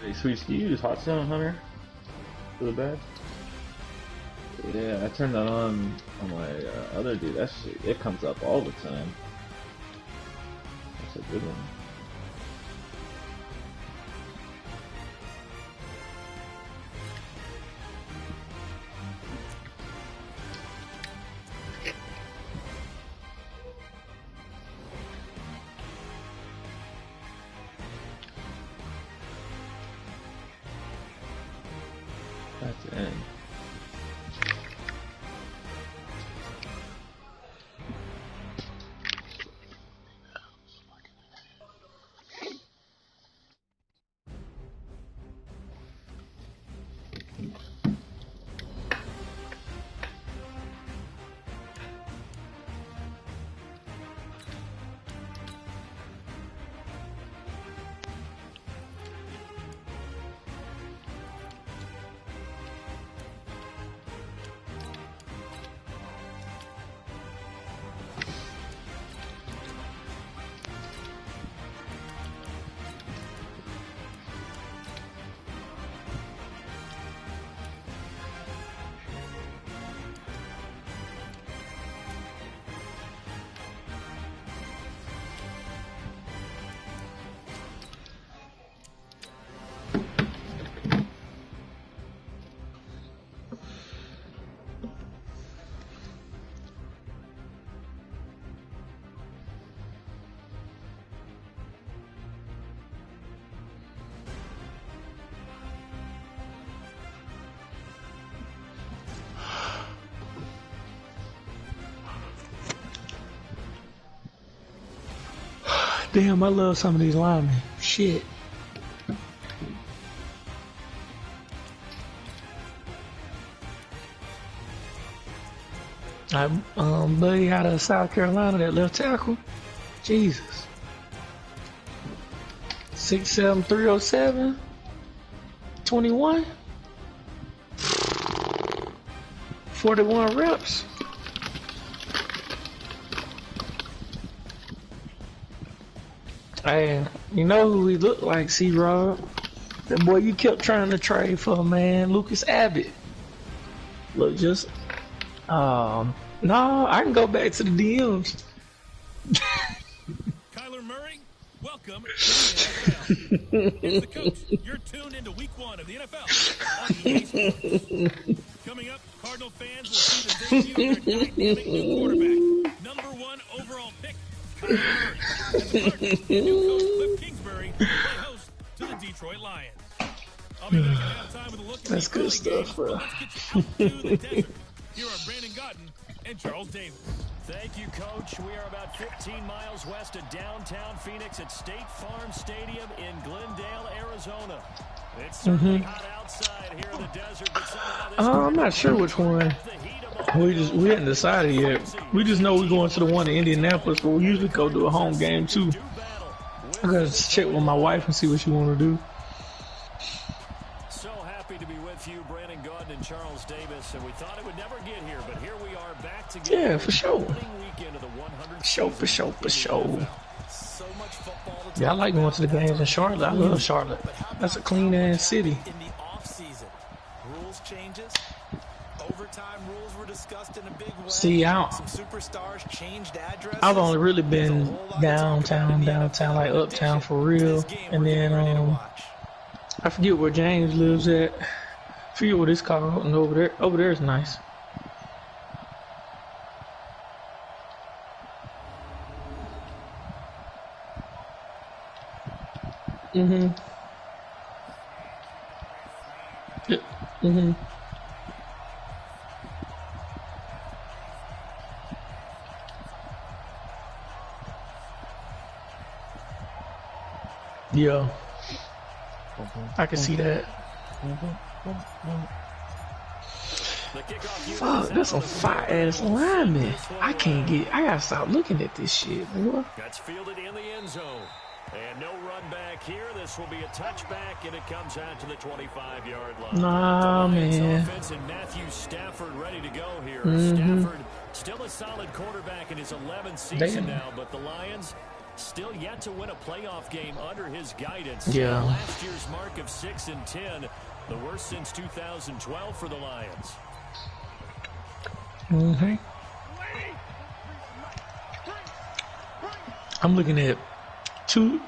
Hey, Sweet, do you use Hot Zone Hunter for the badge? Yeah, I turned that on my other dude. That shit, it comes up all the time. That's a good one. That's the end. Damn, I love some of these linemen. Shit. I buddy out of South Carolina, that left tackle. Jesus. 6'7", 307. 21. 41 reps. Hey, you know who he looked like, C-Rob? That boy you kept trying to trade for, man, Lucas Abbott. Look, just, no, I can go back to the DMs. Kyler Murray, welcome to the NFL. It's the coach. You're tuned into week 1 of the NFL on EA Sports. Coming up, Cardinal fans will see the debut of their dynamic new quarterback, #1 overall pick, Kyler Murray. And the Cardinals, new coach Cliff Kingsbury, play host to the Detroit Lions. I'll be back at halftime with a look at That's good stuff, bro. Let's get you out to the desert. Here are Brandon Godden and Charles Davis. Thank you, Coach. We are about 15 miles west of downtown Phoenix at State Farm Stadium in Glendale, Arizona. It's certainly hot outside here in the desert, but somehow this I'm not sure which one. We hadn't decided yet. We just know we're going to the one in Indianapolis, but we usually go to a home game too. I gotta check with my wife and see what she want to do. So happy to be with you, Brandon Godden and Charles Davis, and we thought it would never get here, but here we are back together. Yeah, for sure. For sure. Yeah, I like going to the games in Charlotte. I love Charlotte. That's a clean ass city. In the off-season, rules changes. Overtime rules were discussed in a big way. See, some superstars changed addresses. I've only really been downtown, like uptown for real. And then I forget where James lives at. I forget what it's called. And over there is nice. Yeah. I can see that. Fuck, that's some fire-ass lineman. I gotta stop looking at this shit, boy. That's fielded in the end zone. And no run back here. This will be a touchback, and it comes out to the 25-yard line. Nah, man. Offense and Matthew Stafford ready to go here. Stafford still a solid quarterback in his 11th season now, but the Lions still yet to win a playoff game under his guidance. Yeah. Last year's mark of 6-10, the worst since 2012 for the Lions. Mm-hmm. I'm looking at two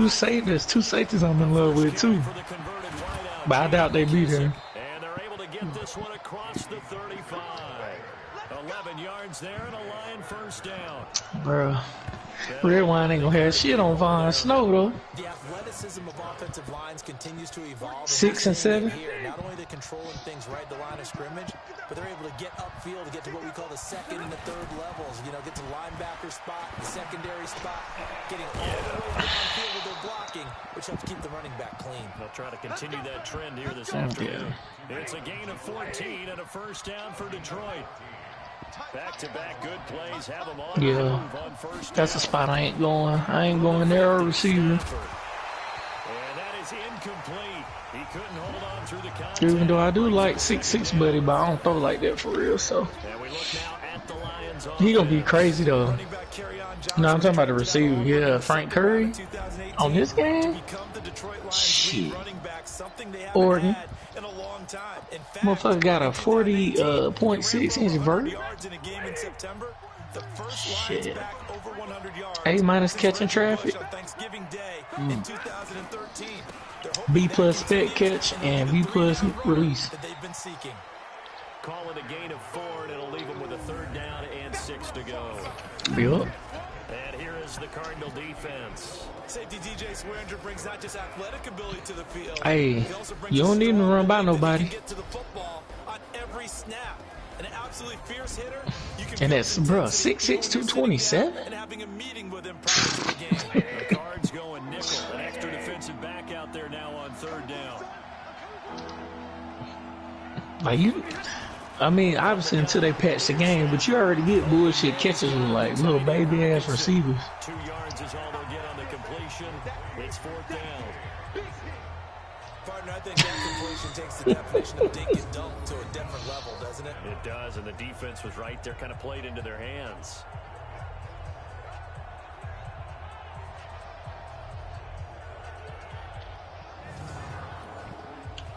safeties I'm in love with too. But I doubt they beat her. And they're able to get this one across the 35. 11 yards there and a Lion first down. Bruh. Red Wine ain't gonna have shit on Von Snow though. The athleticism of offensive lines continues to evolve. 6 and 7. Here, not only they're controlling things right at the line of scrimmage, but they're able to get upfield to get to what we call the second and the third levels. You know, get to linebacker spot, the secondary spot, getting all the way downfield with their blocking, which helps keep the running back clean. They'll try to continue that trend here this afternoon. It's a gain of 14 and a first down for Detroit. Back-to-back good plays have them on. Yeah, that's a spot I ain't going. I ain't going there or receiver. And that is incomplete. He couldn't hold on through the contact. Even though I do like 6'6", buddy, but I don't throw like that for real. So And we look now at the Lions he gonna be crazy though. No, I'm talking about the receiver. Yeah, Frank Curry on this game. Shit. Oregon. Motherfucker got a 40.6 inch vert. Shit. A- catching traffic. B+ spec catch and B+ release. Call it a gain of 4, and it'll leave them with a third down and 6 to go. Yup. And here is the Cardinal defense. Safety DJ Swearinger brings not just athletic ability to the field. Hey, you don't need to run by nobody. Get to the football on every snap. An absolutely fierce hitter. You can And that's, bruh, 6'6", 227? and having a meeting with him prior to the game. The Cards going nickel. An extra defensive back out there now on third down. Like I mean, obviously until they patch the game, but you already get bullshit catches with like little baby ass receivers. 2 yards is all they'll get on the completion. It's fourth down. Partner, I think that completion takes the definition of dink and dunk to a different level, doesn't it? It does, and the defense was right there, kind of played into their hands.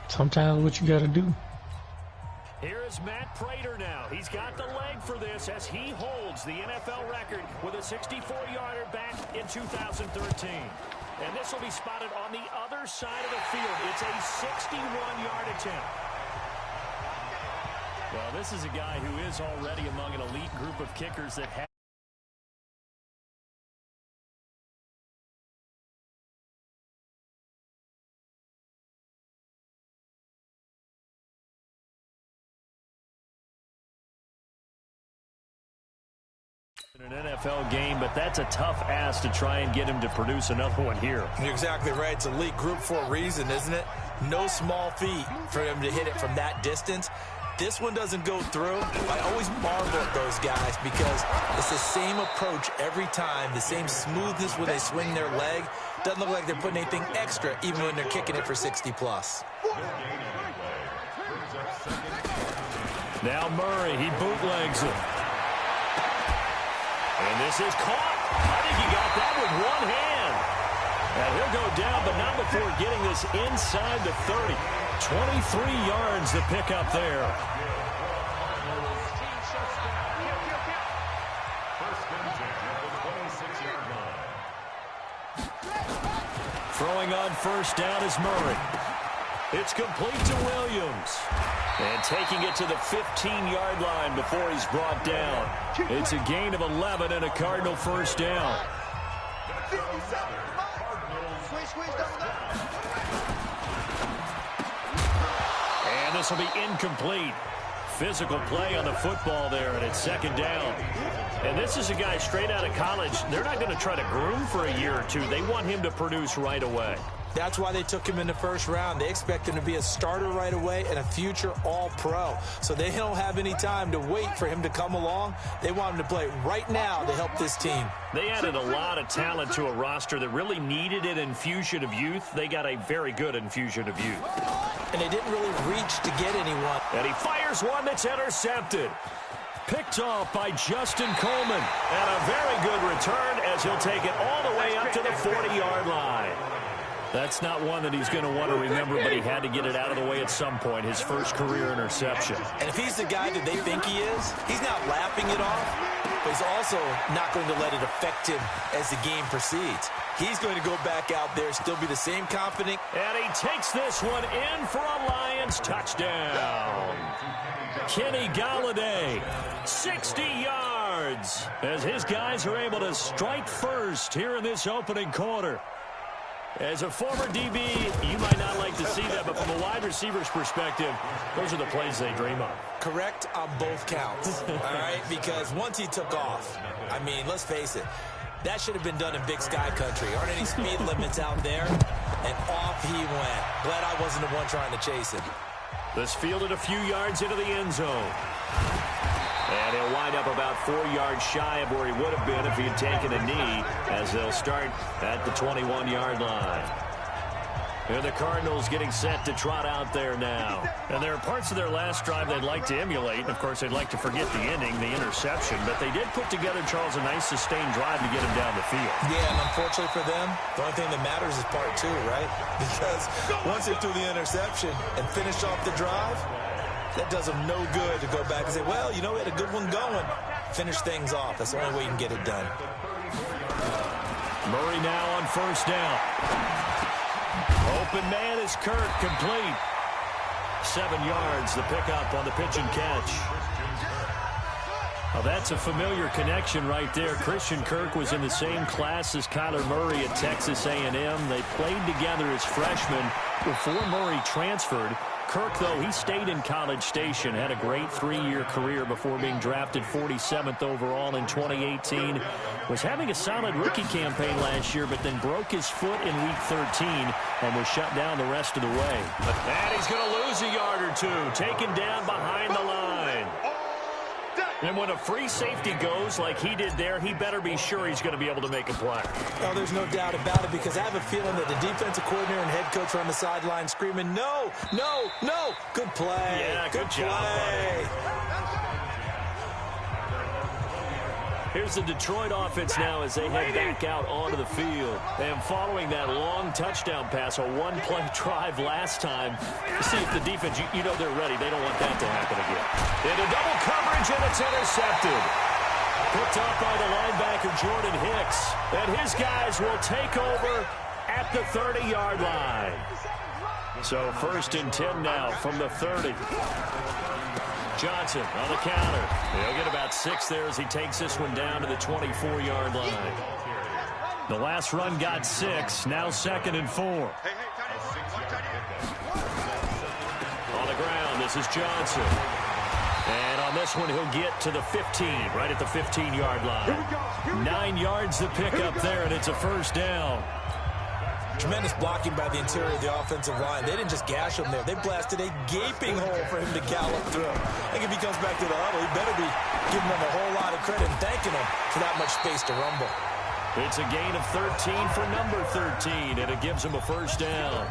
Sometimes what you gotta do. Here is Matt Prater now. He's got the leg for this as he holds the NFL record with a 64-yarder back in 2013. And this will be spotted on the other side of the field. It's a 61-yard attempt. Well, this is a guy who is already among an elite group of kickers that have an NFL game, but that's a tough ask to try and get him to produce another one here. You're exactly right. It's a elite group for a reason, isn't it? No small feat for him to hit it from that distance. This one doesn't go through. I always marvel at those guys because it's the same approach every time, the same smoothness when they swing their leg. Doesn't look like they're putting anything extra even when they're kicking it for 60+. Now Murray, he bootlegs it. And this is caught. I think he got that with one hand. And he'll go down, but not before getting this inside the 30. 23 yards to pick up there. Throwing on first down is Murray. It's complete to Williams. And taking it to the 15-yard line before he's brought down. It's a gain of 11 and a Cardinal first down. And this will be incomplete. Physical play on the football there, and it's second down. And this is a guy straight out of college. They're not going to try to groom for a year or two. They want him to produce right away. That's why they took him in the first round. They expect him to be a starter right away and a future all-pro. So they don't have any time to wait for him to come along. They want him to play right now to help this team. They added a lot of talent to a roster that really needed an infusion of youth. They got a very good infusion of youth. And they didn't really reach to get anyone. And he fires one that's intercepted. picked off by Justin Coleman. And a very good return as he'll take it all the way up to the 40-yard line. That's not one that he's going to want to remember, but he had to get it out of the way at some point, his first career interception. And if he's the guy that they think he is, he's not laughing it off, but he's also not going to let it affect him as the game proceeds. He's going to go back out there, still be the same confident. And he takes this one in for a Lions touchdown. Kenny Galladay, 60 yards, as his guys are able to strike first here in this opening quarter. As a former DB, you might not like to see that, but from a wide receiver's perspective, those are the plays they dream of. Correct on both counts, all right? Because once he took off, I mean, let's face it, that should have been done in Big Sky Country. Aren't any speed limits out there? And off he went. Glad I wasn't the one trying to chase him. This fielded a few yards into the end zone. And he'll wind up about 4 yards shy of where he would have been if he had taken a knee, as they'll start at the 21-yard line. Here the Cardinals getting set to trot out there now. And there are parts of their last drive they'd like to emulate. And, of course, they'd like to forget the ending, the interception. But they did put together, Charles, a nice sustained drive to get him down the field. Yeah, and unfortunately for them, the only thing that matters is part 2, right? Because once they threw the interception and finished off the drive, that does them no good to go back and say, well, you know, we had a good one going. Finish things off. That's the only way you can get it done. Murray now on first down. Open man is Kirk, complete. 7 yards, the pickup on the pitch and catch. Well, that's a familiar connection right there. Christian Kirk was in the same class as Kyler Murray at Texas A&M. They played together as freshmen before Murray transferred. Kirk, though, he stayed in College Station, had a great 3-year career before being drafted 47th overall in 2018. Was having a solid rookie campaign last year, but then broke his foot in Week 13 and was shut down the rest of the way. And he's going to lose a yard or two, taken down behind the line. And when a free safety goes like he did there, he better be sure he's going to be able to make a play. Oh, there's no doubt about it, because I have a feeling that the defensive coordinator and head coach are on the sideline screaming, no, no, no. Good play. Yeah, good job, buddy. Here's the Detroit offense now as they head back out onto the field. And following that long touchdown pass, a one-play drive last time, see if the defense, you know they're ready. They don't want that to happen again. Into double coverage, and it's intercepted. Picked up by the linebacker, Jordan Hicks. And his guys will take over at the 30-yard line. So 1st and 10 now from the 30. Johnson on the counter. He'll get about 6 there as he takes this one down to the 24-yard line. The last run got 6. Now 2nd and 4. On the ground, this is Johnson. And on this one, he'll get to the 15, right at the 15-yard line. 9 yards to pick up there, and it's a first down. Tremendous blocking by the interior of the offensive line. They didn't just gash him there. They blasted a gaping hole for him to gallop through. I think if he comes back to the huddle, he better be giving them a whole lot of credit and thanking them for that much space to rumble. It's a gain of 13 for number 13, and it gives him a first down.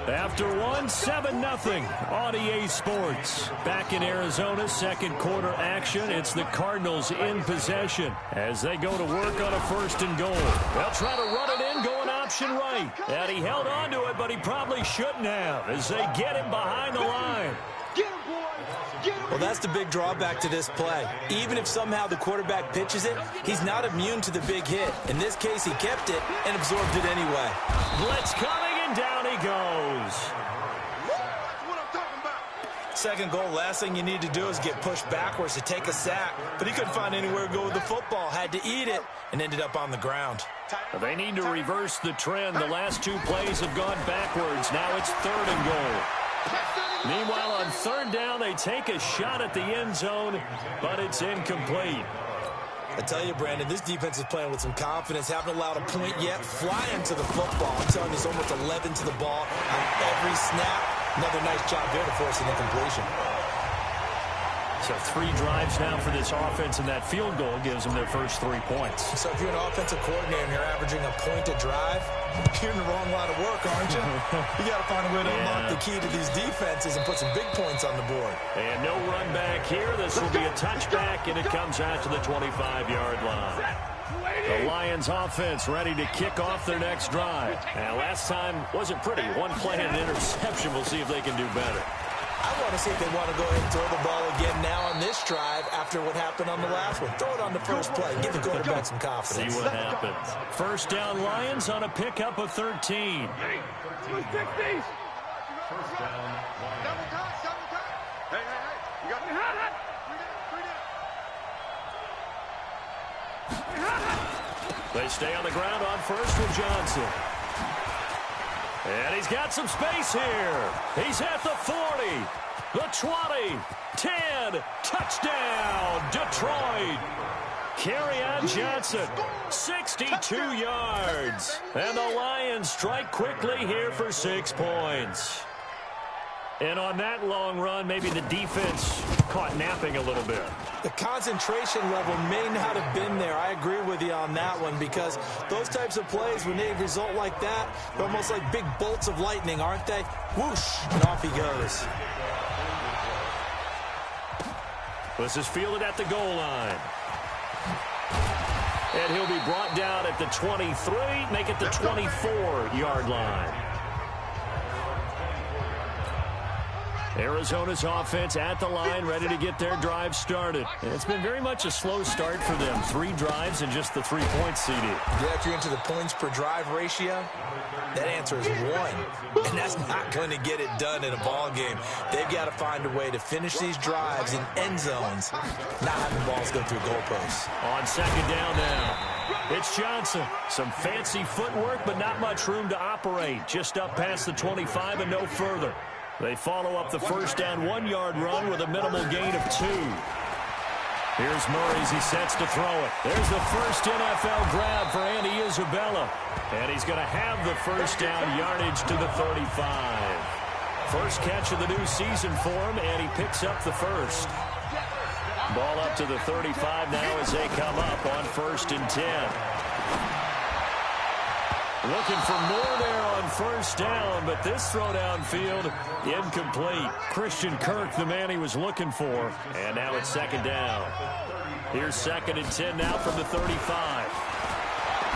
After 7-0 on EA Sports. Back in Arizona, second quarter action. It's the Cardinals in possession as they go to work on a 1st and goal. They'll try to run it in, going option right. And he held on to it, but he probably shouldn't have as they get him behind the line. Well, that's the big drawback to this play. Even if somehow the quarterback pitches it, he's not immune to the big hit. In this case, he kept it and absorbed it anyway. Blitz coming, and down he goes. Second goal, last thing you need to do is get pushed backwards to take a sack. But he couldn't find anywhere to go with the football, had to eat it, and ended up on the ground. They need to reverse the trend. The last 2 plays have gone backwards. Now it's 3rd and goal. Meanwhile, on 3rd down, they take a shot at the end zone, but it's incomplete. I tell you, Brandon, this defense is playing with some confidence. Haven't allowed a point yet. Flying to the football. I'm telling you, it's almost 11 to the ball on every snap. Another nice job there to force an incompletion. So 3 drives now for this offense, and that field goal gives them their first 3 points. So if you're an offensive coordinator and you're averaging a point a drive, You're in the wrong line of work, aren't you? You got to find a way to unlock the key to these defenses and put some big points on the board. And no run back here. This will be a touchback, and it comes out to the 25-yard line. The Lions offense ready to kick off their next drive. And last time wasn't pretty. One play and an interception. We'll see if they can do better. I want to see if they want to go ahead and throw the ball again now on this drive after what happened on the last one. Throw it on the first play. Give the quarterback some confidence. See what happens. First down, Lions on a pickup of 13. First down. Double time. Hey. You got me hot. They stay on the ground on first with Johnson. And he's got some space here. He's at the 40, the 20, 10, touchdown, Detroit. Kerryon Johnson, 62 yards. And the Lions strike quickly here for 6 points. And on that long run, maybe the defense caught napping a little bit. The concentration level may not have been there. I agree with you on that one because those types of plays, when they result like that, they're almost like big bolts of lightning, aren't they? Whoosh, and off he goes. This is fielded at the goal line. And he'll be brought down at the 23, make it the 24-yard line. Arizona's offense at the line, ready to get their drive started. And it's been very much a slow start for them. 3 drives and just the 3 points CD. Yeah, if you're into the points per drive ratio, that answer is 1. And that's not going to get it done in a ball game. They've got to find a way to finish these drives in end zones, not having balls go through goalposts. On second down now, it's Johnson. Some fancy footwork, but not much room to operate. Just up past the 25 and no further. They follow up the first down 1-yard run with a minimal gain of 2. Here's Murray as he sets to throw it. There's the first NFL grab for Andy Isabella. And he's going to have the first down yardage to the 35. First catch of the new season for him, and he picks up the first. Ball up to the 35 now as they come up on 1st and 10. Looking for more there on first down, but this throw downfield incomplete. Christian Kirk, the man he was looking for. And now it's second down. Here's 2nd and 10 now from the 35.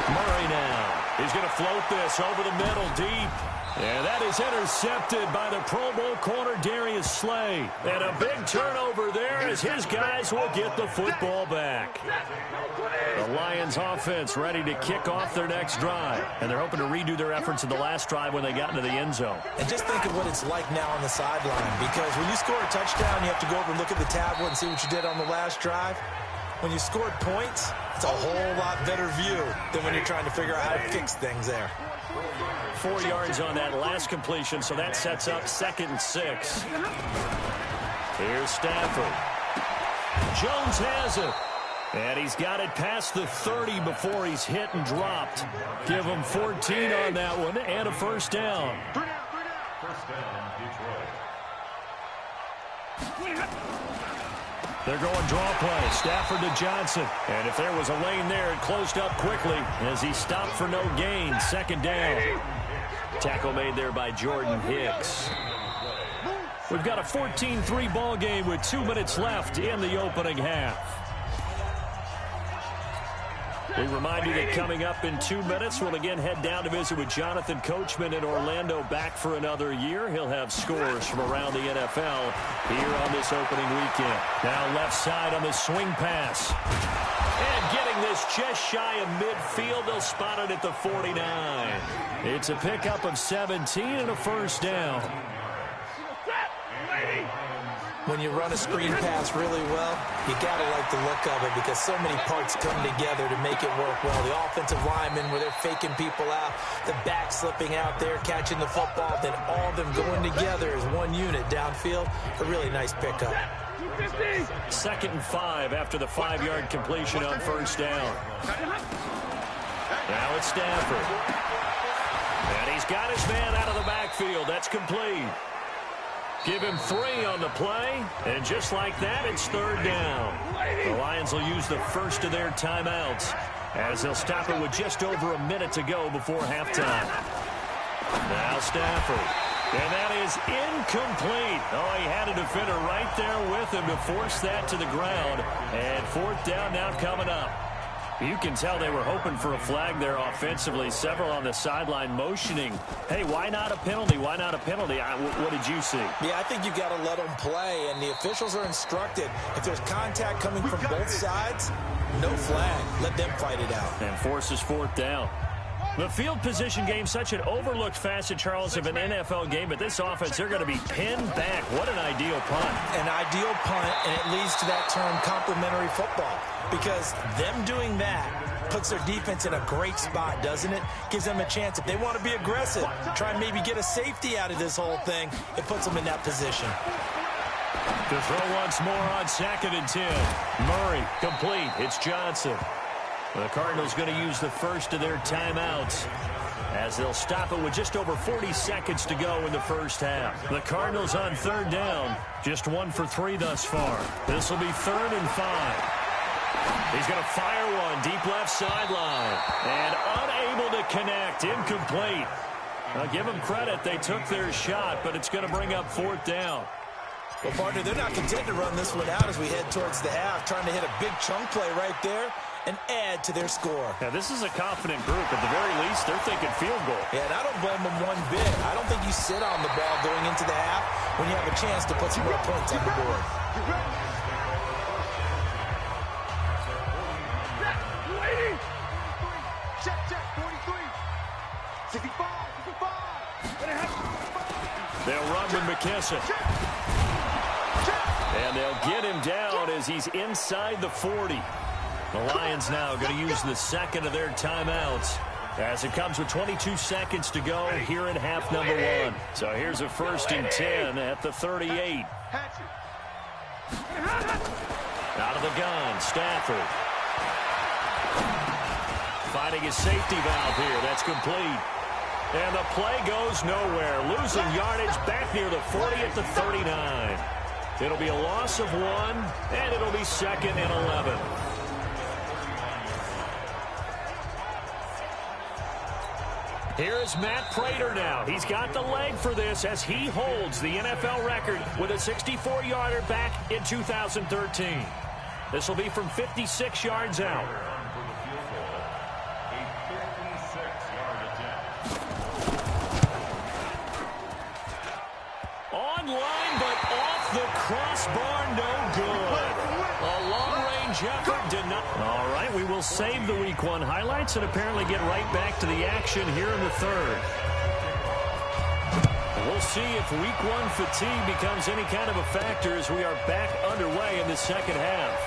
Murray now. He's going to float this over the middle deep. And that is intercepted by the Pro Bowl corner Darius Slay. And a big turnover there as his guys will get the football back. The Lions offense ready to kick off their next drive. And they're hoping to redo their efforts in the last drive when they got into the end zone. And just think of what it's like now on the sideline. Because when you score a touchdown, you have to go over and look at the tablet and see what you did on the last drive. When you scored points, it's a whole lot better view than when you're trying to figure out how to fix things there. 4 yards on that last completion, so that sets up 2nd and 6. Here's Stafford. Jones has it. And he's got it past the 30 before he's hit and dropped. Give him 14 on that one and a first down. First down, Detroit. They're going draw play. Stafford to Johnson. And if there was a lane there, it closed up quickly as he stopped for no gain. 2nd down. Tackle made there by Jordan Hicks. We've got a 14-3 ball game with 2 minutes left in the opening half. We remind you that coming up in 2 minutes, we'll again head down to visit with Jonathan Coachman in Orlando, back for another year. He'll have scores from around the NFL here on this opening weekend. Now left side on the swing pass. And getting this just shy of midfield, they'll spot it at the 49. It's a pickup of 17 and a first down. When you run a screen pass really well, you got to like the look of it because so many parts come together to make it work well. The offensive linemen, where they're faking people out, the back slipping out there, catching the football, then all of them going together as one unit downfield. A really nice pickup. 2nd and 5 after the 5-yard completion on first down. Now it's Stafford. And he's got his man out of the backfield. That's complete. Give him 3 on the play, and just like that, it's 3rd down. The Lions will use the first of their timeouts as they'll stop it with just over a minute to go before halftime. Now Stafford. And that is incomplete. Oh, he had a defender right there with him to force that to the ground. And fourth down now coming up. You can tell they were hoping for a flag there offensively. Several on the sideline motioning. Hey, why not a penalty? Why not a penalty? What did you see? Yeah, I think you've got to let them play, and the officials are instructed. If there's contact coming from both sides, no flag. Let them fight it out. And forces fourth down. The field position game, such an overlooked facet, Charles, of an NFL game. But this offense, they're going to be pinned back. What an ideal punt. An ideal punt, and it leads to that term complementary football. Because them doing that puts their defense in a great spot, doesn't it? Gives them a chance. If they want to be aggressive, try and maybe get a safety out of this whole thing, it puts them in that position. To throw once more on 2nd and 10. Murray, complete. It's Johnson. The Cardinals going to use the first of their timeouts as they'll stop it with just over 40 seconds to go in the first half. The Cardinals on 3rd down, just 1 for 3 thus far. This will be 3rd and 5. He's going to fire one deep left sideline and unable to connect. Incomplete. I'll give them credit. They took their shot, but it's going to bring up 4th down. Well, partner, they're not content to run this one out as we head towards the half, trying to hit a big chunk play right there and add to their score. Now, this is a confident group. At the very least, they're thinking field goal. Yeah, and I don't blame them one bit. I don't think you sit on the ball going into the half when you have a chance to put some more points on the board. Check, 43. 65. They'll run with McKissick. And they'll get him down as he's inside the 40. The Lions now going to use the second of their timeouts as it comes with 22 seconds to go here in half number 1. So here's a 1st and 10 at the 38. Out of the gun, Stafford. Finding his safety valve here. That's complete. And the play goes nowhere. Losing yardage back near the 40 at the 39. It'll be a loss of 1, and it'll be 2nd and 11. Here is Matt Prater now. He's got the leg for this as he holds the NFL record with a 64-yarder back in 2013. This will be from 56 yards out. Online, but off the crossbar, no good. A long-range effort did not. All right, we will save the Week 1 highlights and apparently get right back to the action here in the 3rd. We'll see if Week 1 fatigue becomes any kind of a factor as we are back underway in the 2nd half.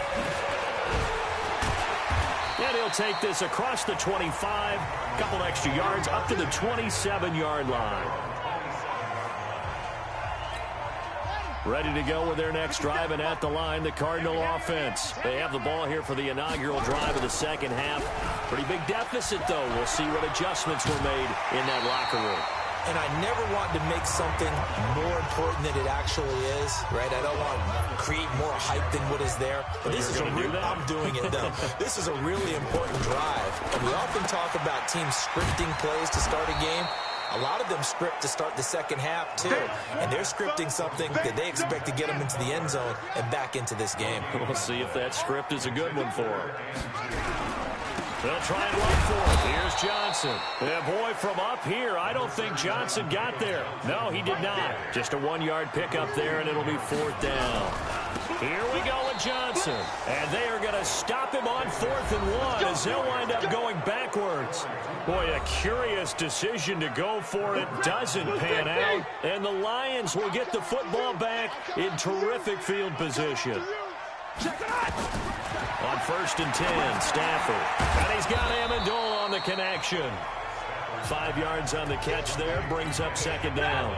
And he'll take this across the 25, a couple extra yards up to the 27-yard line. Ready to go with their next drive, and at the line, the Cardinal offense. They have the ball here for the inaugural drive of the 2nd half. Pretty big deficit, though. We'll see what adjustments were made in that locker room. And I never want to make something more important than it actually is, right? I don't want to create more hype than what is there. But this is I'm doing it, though. This is a really important drive. And we often talk about teams scripting plays to start a game. A lot of them script to start the 2nd half, too. And they're scripting something that they expect to get them into the end zone and back into this game. We'll see if that script is a good one for them. They'll try and run for it. Here's Johnson. Yeah, boy, from up here, I don't think Johnson got there. No, he did not. Just a 1-yard pickup there, and it'll be 4th down. Here we go with Johnson. And they are going to stop him on 4th and 1 as they'll wind up going backwards. Boy, a curious decision to go for it. Doesn't pan out. And the Lions will get the football back in terrific field position. On 1st and 10, Stafford. And he's got Amendola on the connection. 5 yards on the catch there, brings up 2nd down.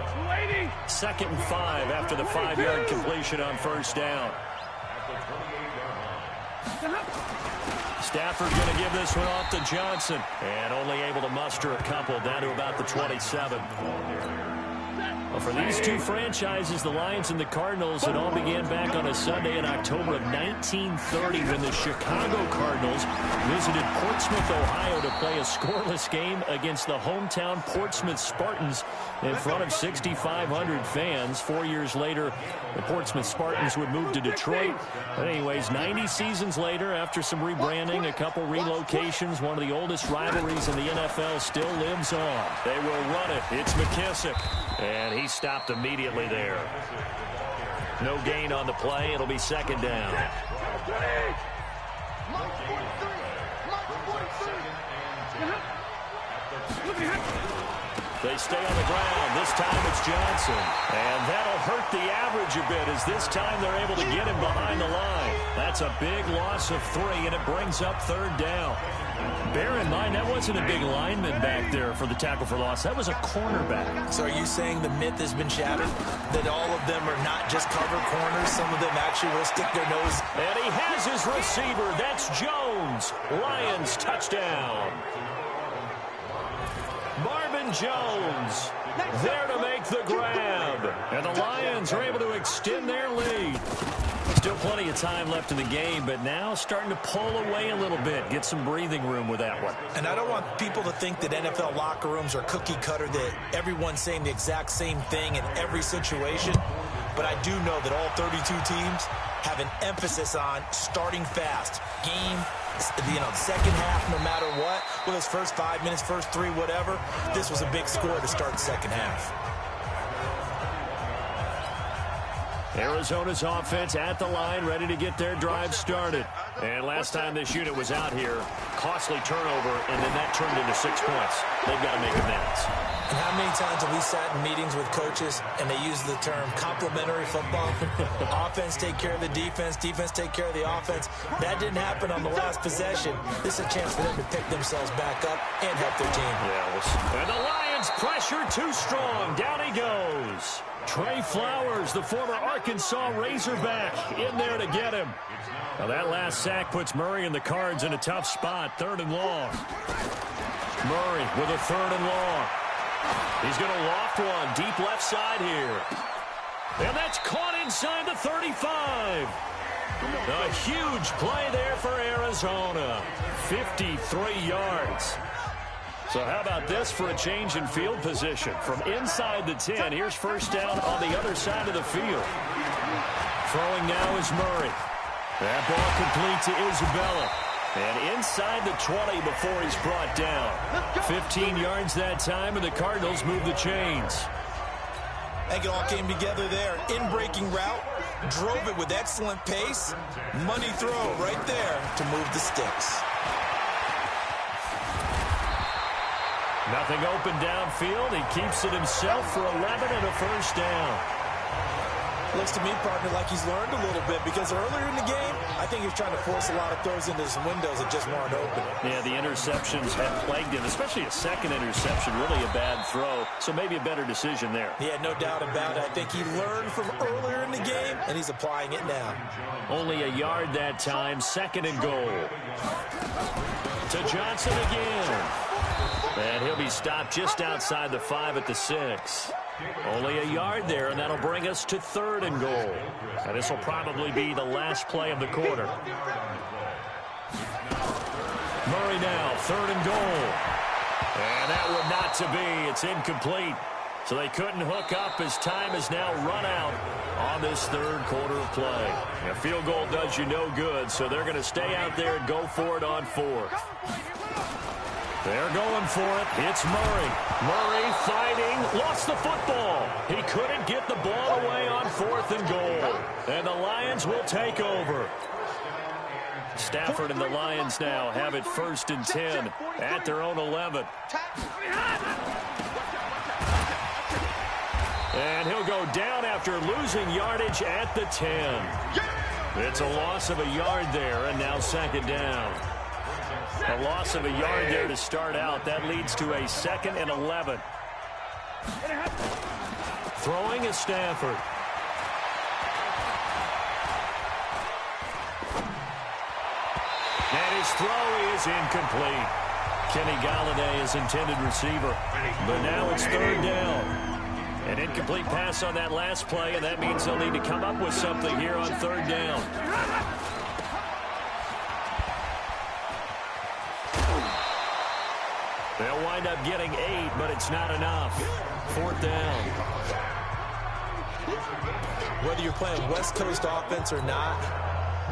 2nd and 5 after the 5-yard completion on 1st down. Stafford going to give this one off to Johnson. And only able to muster a couple down to about the 27. Well, for these two franchises, the Lions and the Cardinals, it all began back on a Sunday in October of 1930 when the Chicago Cardinals visited Portsmouth, Ohio to play a scoreless game against the hometown Portsmouth Spartans in front of 6,500 fans. 4 years later, the Portsmouth Spartans would move to Detroit. But anyways, 90 seasons later, after some rebranding, a couple relocations, one of the oldest rivalries in the NFL still lives on. They will run it. It's McKissick. And he stopped immediately there. No gain on the play. It'll be second down. They stay on the ground. This time it's Johnson. And that'll hurt the average a bit as this time they're able to get him behind the line. That's a big loss of 3, and it brings up third down. Bear in mind, that wasn't a big lineman back there for the tackle for loss. That was a cornerback. So are you saying the myth has been shattered? That all of them are not just cover corners? Some of them actually will stick their nose. And he has his receiver. That's Jones. Lions touchdown. Marvin Jones there to make the grab. And the Lions are able to extend their lead. Still plenty of time left in the game, but now starting to pull away a little bit. Get some breathing room with that one. And I don't want people to think that NFL locker rooms are cookie cutter, that everyone's saying the exact same thing in every situation. But I do know that all 32 teams have an emphasis on starting fast. Game, the second half, no matter what, whether it's first 5 minutes, first 3, whatever, this was a big score to start the second half. Arizona's offense at the line, ready to get their drive started. And last time this unit was out here, costly turnover, and then that turned into 6 points. They've got to make amends. And how many times have we sat in meetings with coaches and they use the term complementary football? Offense take care of the defense, defense take care of the offense. That didn't happen on the last possession. This is a chance for them to pick themselves back up and help their team. Yeah, and the Lions pressure too strong. Down he goes. Trey Flowers, the former Arkansas Razorback, in there to get him. Now that last sack puts Murray and the Cards in a tough spot. 3rd and long. Murray with a 3rd and long. He's going to loft one deep left side here. And that's caught inside the 35. A huge play there for Arizona. 53 yards. So how about this for a change in field position? From inside the 10, here's first down on the other side of the field. Throwing now is Murray. That ball complete to Isabella. And inside the 20 before he's brought down. 15 yards that time, and the Cardinals move the chains. I think it all came together there. In-breaking route, drove it with excellent pace. Money throw right there to move the sticks. Nothing open downfield. He keeps it himself for 11 and a first down. Looks to me, partner, like he's learned a little bit, because earlier in the game, I think he was trying to force a lot of throws into some windows that just weren't open. Yeah, the interceptions have plagued him, especially a second interception, really a bad throw, so maybe a better decision there. Yeah, no doubt about it. I think he learned from earlier in the game, and he's applying it now. Only a yard that time, 2nd and goal. To Johnson again. And he'll be stopped just outside the 5 at the 6. Only a yard there, and that'll bring us to 3rd and goal. And this will probably be the last play of the quarter. Murray now, 3rd and goal. And that would not to be. It's incomplete. So they couldn't hook up as time is now run out on this 3rd quarter of play. A field goal does you no good, so they're going to stay out there and go for it on 4th. They're going for it. It's Murray. Murray fighting. Lost the football. He couldn't get the ball away on 4th and goal. And the Lions will take over. Stafford and the Lions now have it 1st and 10 at their own 11. And he'll go down after losing yardage at the 10. It's a loss of a yard there, and now 2nd down. A loss of a yard there to start out. That leads to a 2nd and 11. Throwing is Stafford. And his throw is incomplete. Kenny Galladay is intended receiver. But now it's 3rd down. An incomplete pass on that last play, and that means they'll need to come up with something here on third down. They'll wind up getting 8, but it's not enough. Fourth down. Whether you're playing West Coast offense or not,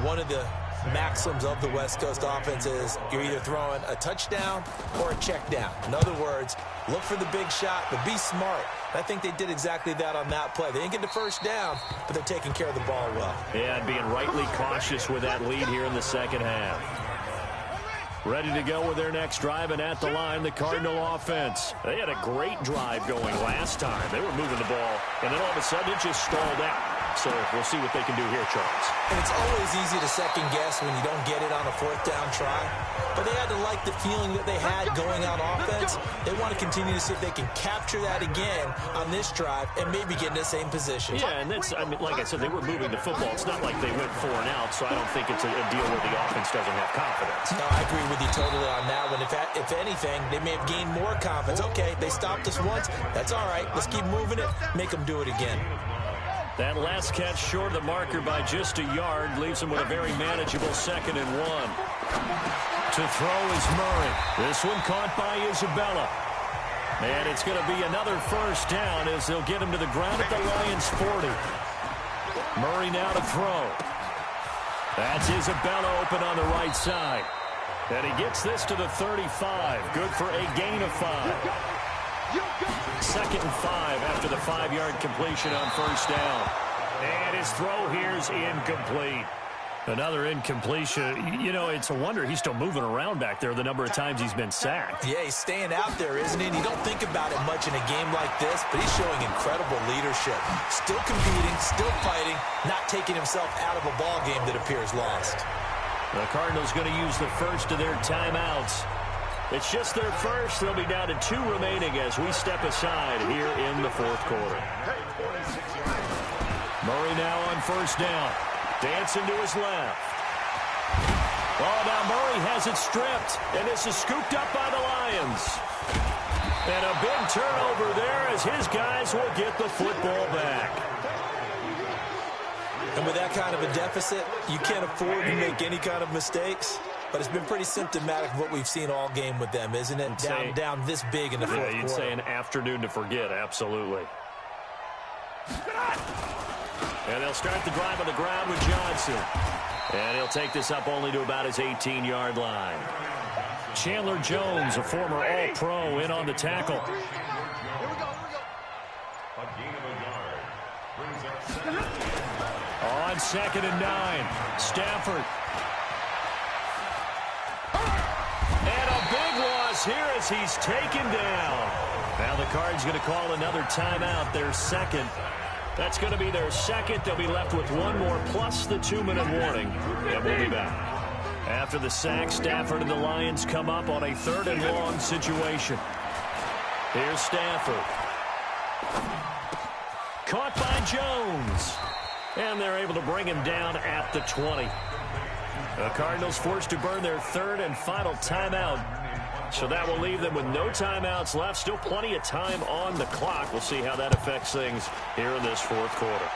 one of the maxims of the West Coast offense is you're either throwing a touchdown or a check down. In other words, look for the big shot, but be smart. I think they did exactly that on that play. They didn't get the first down, but they're taking care of the ball well. Yeah, being rightly cautious with that lead here in the second half. Ready to go with their next drive, and at the line, the Cardinal offense. They had a great drive going last time. They were moving the ball, and then all of a sudden it just stalled out. So we'll see what they can do here, Charles. And it's always easy to second guess when you don't get it on a fourth down try. But they had to like the feeling that they had going on offense. They want to continue to see if they can capture that again on this drive and maybe get in the same position. Yeah, and that's, I mean, like I said, they were moving the football. It's not like they went 4 and out, so I don't think it's a deal where the offense doesn't have confidence. No, I agree with you totally on that one. If anything, they may have gained more confidence. Okay, they stopped us once. That's all right. Let's keep moving it. Make them do it again. That last catch short of the marker by just a yard leaves them with a very manageable 2nd and 1. To throw is Murray. This one caught by Isabella. And it's going to be another first down as they'll get him to the ground at the Lions' 40. Murray now to throw. That's Isabella open on the right side. And he gets this to the 35. Good for a gain of 5. 2nd and 5 after the 5-yard completion on first down. And his throw here's incomplete. Another incompletion. You know, it's a wonder he's still moving around back there the number of times he's been sacked. Yeah, he's staying out there, isn't he? And you don't think about it much in a game like this, but he's showing incredible leadership. Still competing, still fighting, not taking himself out of a ball game that appears lost. The Cardinals going to use the first of their timeouts. It's just their first. They'll be down to 2 remaining as we step aside here in the fourth quarter. Murray now on first down. Dancing to his left. Oh, now Murray has it stripped, and this is scooped up by the Lions. And a big turnover there as his guys will get the football back. And with that kind of a deficit, you can't afford to make any kind of mistakes. But it's been pretty symptomatic of what we've seen all game with them, isn't it? Down this big in the fourth quarter. You'd say an afternoon to forget, absolutely. And they'll start the drive on the ground with Johnson. And he'll take this up only to about his 18-yard line. Chandler Jones, a former All-Pro, in on the tackle. On 2nd and 9, Stafford. And a big loss here as he's taken down. Now the Cards going to call another timeout, their second. That's going to be their second. They'll be left with 1 more plus the 2-minute warning. And we'll be back. After the sack, Stafford and the Lions come up on a 3rd and long situation. Here's Stafford. Caught by Jones. And they're able to bring him down at the 20. The Cardinals forced to burn their 3rd and final timeout. So that will leave them with no timeouts left. Still plenty of time on the clock. We'll see how that affects things here in this fourth quarter.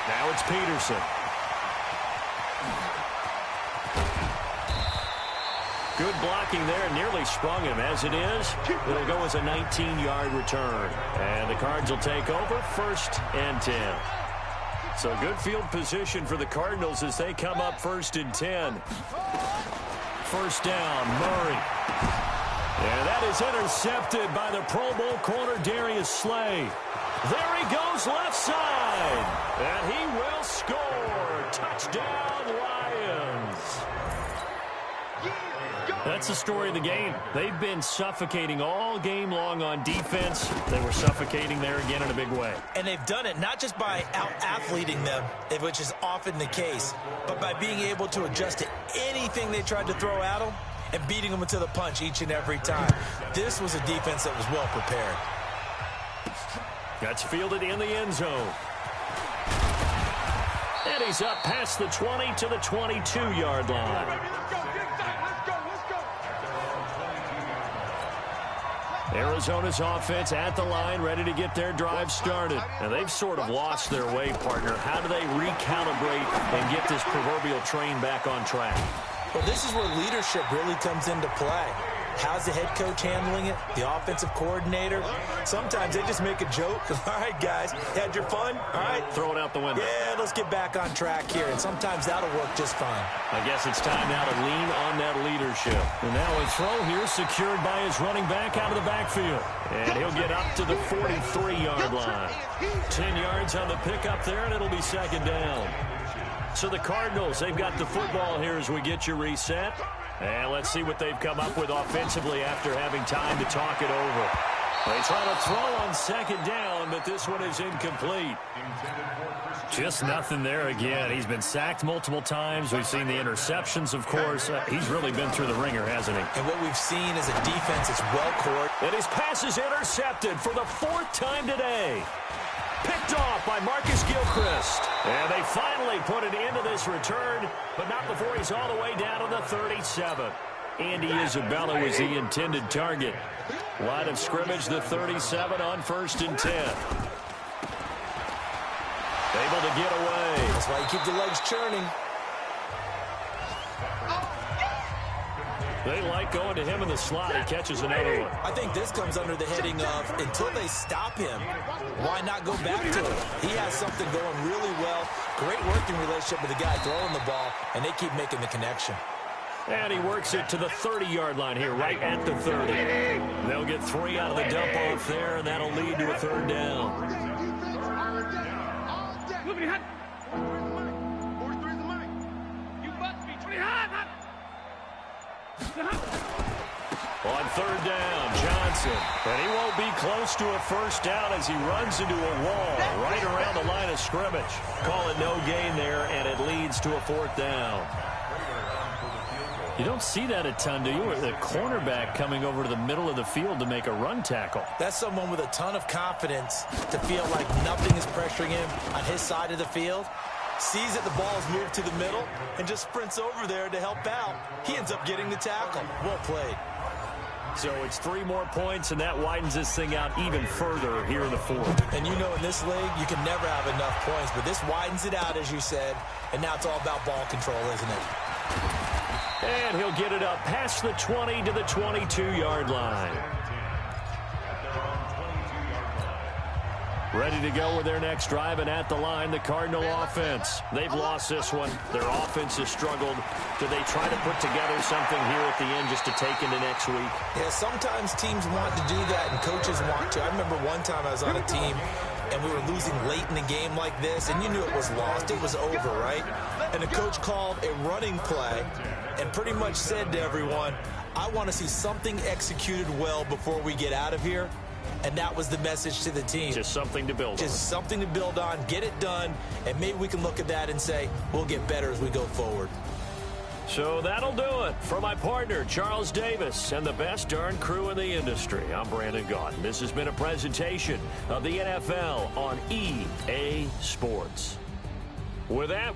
Now it's Peterson. Good blocking there. Nearly sprung him. As it is, it'll go as a 19-yard return. And the Cards will take over 1st and 10. So good field position for the Cardinals as they come up 1st and 10. First down, Murray. And that is intercepted by the Pro Bowl corner, Darius Slay. There he goes, left side. And he will score. Touchdown, Lions. That's the story of the game. They've been suffocating all game long on defense. They were suffocating there again in a big way. And they've done it not just by out-athleting them, which is often the case, but by being able to adjust to anything they tried to throw at them and beating them to the punch each and every time. This was a defense that was well prepared. That's fielded in the end zone. And he's up past the 20 to the 22-yard line. Arizona's offense at the line, ready to get their drive started. Now, they've sort of lost their way, partner. How do they recalibrate and get this proverbial train back on track? Well, this is where leadership really comes into play. How's the head coach handling it? The offensive coordinator? Sometimes they just make a joke. All right, guys, had your fun? All right. Throw it out the window. Yeah, let's get back on track here. And sometimes that'll work just fine. I guess it's time now to lean on that leadership. And now a throw here secured by his running back out of the backfield. And he'll get up to the 43-yard line. 10 yards on the pickup there, and it'll be second down. So the Cardinals, they've got the football here as we get you reset. And let's see what they've come up with offensively after having time to talk it over. They try to throw on second down, but this one is incomplete. Just nothing there again. He's been sacked multiple times. We've seen the interceptions, of course. He's really been through the ringer, hasn't he? And what we've seen is a defense that's well-coordinated. And his pass is intercepted for the 4th time today. Picked off by Marcus Gilchrist. And they finally put an end to this return, but not before he's all the way down to the 37. Andy Isabella was the intended target. Line of scrimmage, the 37 on 1st and 10. Able to get away. That's why you keep the legs churning. They like going to him in the slot. He catches another one. I think this comes under the heading of until they stop him, why not go back to him? He has something going really well. Great working relationship with the guy throwing the ball, and they keep making the connection. And he works it to the 30-yard line here, right at the 30. They'll get 3 out of the dump-off there, and that'll lead to a 3rd down. On 3rd down, Johnson. And he won't be close to a 1st down as he runs into a wall right around the line of scrimmage. Call it no gain there, and it leads to a 4th down. You don't see that a ton, do you? The cornerback coming over to the middle of the field to make a run tackle. That's someone with a ton of confidence to feel like nothing is pressuring him on his side of the field. Sees that the ball is moved to the middle and just sprints over there to help out. He ends up getting the tackle. Well played. So it's 3 more points, and that widens this thing out even further here in the 4th. And you know in this league, you can never have enough points, but this widens it out, as you said, and now it's all about ball control, isn't it? And he'll get it up past the 20 to the 22-yard line. Ready to go with their next drive, and at the line, the Cardinal offense. They've lost this one. Their offense has struggled. Do they try to put together something here at the end just to take into next week? Yeah, sometimes teams want to do that, and coaches want to. I remember one time I was on a team, and we were losing late in the game like this, and you knew it was lost. It was over, right? And the coach called a running play and pretty much said to everyone, I want to see something executed well before we get out of here. And that was the message to the team. Just something to build on. Just something to build on, get it done, and maybe we can look at that and say, we'll get better as we go forward. So that'll do it for my partner, Charles Davis, and the best darn crew in the industry. I'm Brandon Gaudin. This has been a presentation of the NFL on EA Sports. With that,